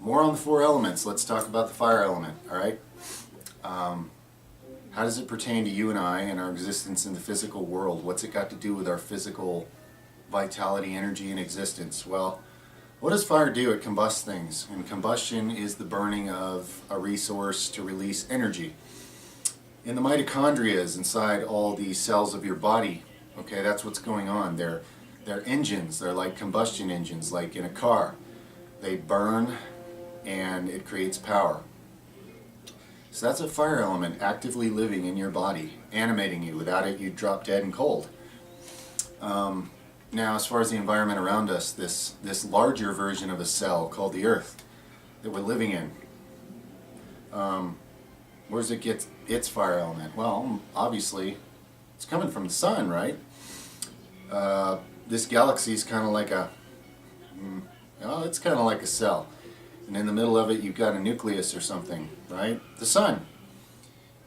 More on the four elements. Let's talk about the fire element, alright? How does it pertain to you and I and our existence in the physical world? What's it got to do with our physical vitality, energy, and existence? Well, what does fire do? It combusts things, and combustion is the burning of a resource to release energy. In the mitochondria inside all the cells of your body, okay, that's what's going on. They're engines. They're like combustion engines, like in a car. They burn, and it creates power. So that's a fire element actively living in your body, animating you. Without it, you'd drop dead and cold. Now, as far as the environment around us, this larger version of a cell called the Earth that we're living in, where does it get its fire element? Well, obviously, it's coming from the sun, right? This galaxy is kind of like it's kind of like a cell. And in the middle of it, you've got a nucleus or something, right? The sun.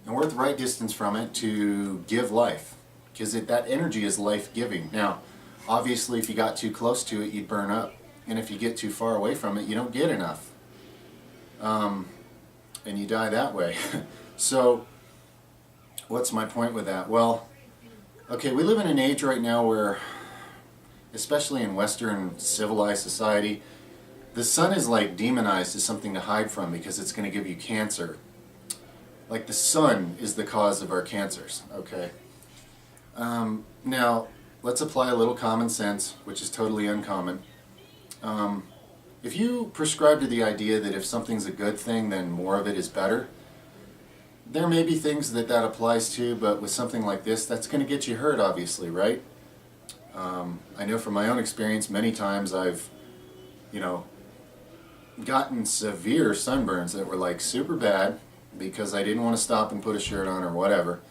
And we're at the right distance from it to give life, because that energy is life-giving. Now, obviously, if you got too close to it, you'd burn up. And if you get too far away from it, you don't get enough. And you die that way. So, what's my point with that? Well, okay, we live in an age right now where, especially in Western civilized society, the sun is like demonized as something to hide from because it's going to give you cancer. Like the sun is the cause of our cancers, okay? Now, let's apply a little common sense, which is totally uncommon. If you prescribe to the idea that if something's a good thing, then more of it is better, there may be things that applies to, but with something like this, that's going to get you hurt, obviously, right? I know from my own experience, many times I've, gotten severe sunburns that were like super bad because I didn't want to stop and put a shirt on or whatever.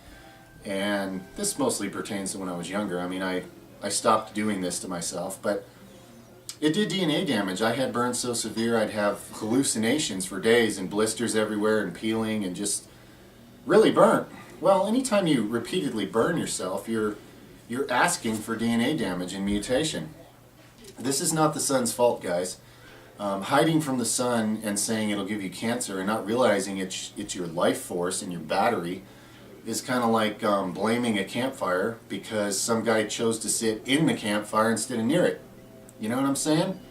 And this mostly pertains to when I was younger. I mean, I stopped doing this to myself, but it did DNA damage. I had burns so severe I'd have hallucinations for days and blisters everywhere and peeling and just really burnt. Well, anytime you repeatedly burn yourself, you're asking for DNA damage and mutation. This is not the sun's fault, guys. Hiding from the sun and saying it'll give you cancer and not realizing it's your life force and your battery is kind of like blaming a campfire because some guy chose to sit in the campfire instead of near it. You know what I'm saying?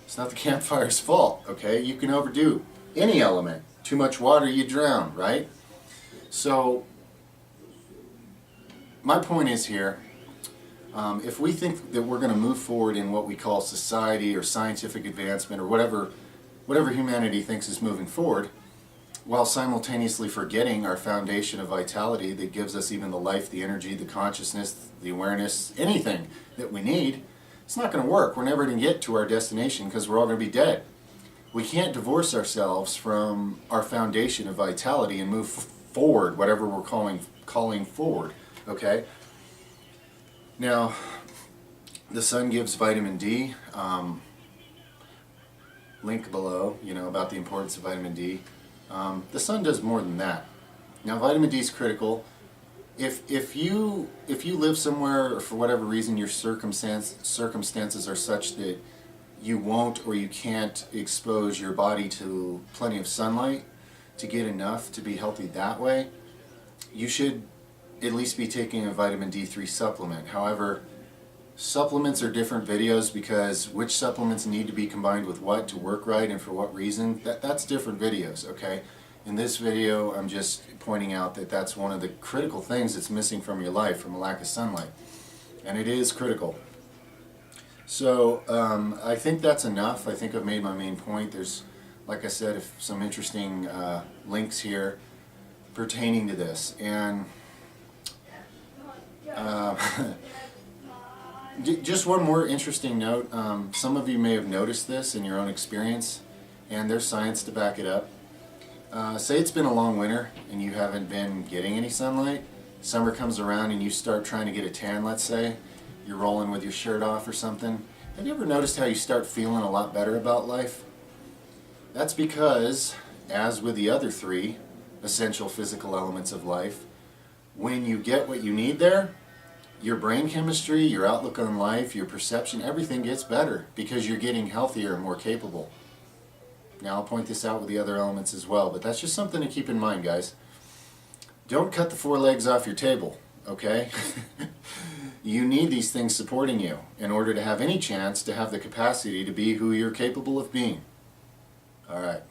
It's not the campfire's fault, okay? You can overdo any element. Too much water, you drown, right? So, my point is here, if we think that we're going to move forward in what we call society or scientific advancement or whatever humanity thinks is moving forward, while simultaneously forgetting our foundation of vitality that gives us even the life, the energy, the consciousness, the awareness, anything that we need, it's not going to work. We're never going to get to our destination because we're all going to be dead. We can't divorce ourselves from our foundation of vitality and move forward, whatever we're calling forward, okay? Now, the sun gives vitamin D. Link below, about the importance of vitamin D. The sun does more than that. Now, vitamin D is critical. If you live somewhere, or for whatever reason your circumstances are such that you won't or you can't expose your body to plenty of sunlight to get enough to be healthy that way, you should at least be taking a vitamin D3 supplement. However, supplements are different videos because which supplements need to be combined with what to work right and for what reason, that's different videos, okay? In this video, I'm just pointing out that that's one of the critical things that's missing from your life from a lack of sunlight. And it is critical. So, I think that's enough. I think I've made my main point. There's, like I said, some interesting links here pertaining to this. And just one more interesting note. Some of you may have noticed this in your own experience, and there's science to back it up. Say it's been a long winter and you haven't been getting any sunlight. Summer comes around and you start trying to get a tan, let's say. You're rolling with your shirt off or something. Have you ever noticed how you start feeling a lot better about life? That's because, as with the other three essential physical elements of life, when you get what you need there, your brain chemistry, your outlook on life, your perception, everything gets better because you're getting healthier and more capable. Now I'll point this out with the other elements as well, but that's just something to keep in mind, guys. Don't cut the 4 legs off your table, okay? You need these things supporting you in order to have any chance to have the capacity to be who you're capable of being. Alright.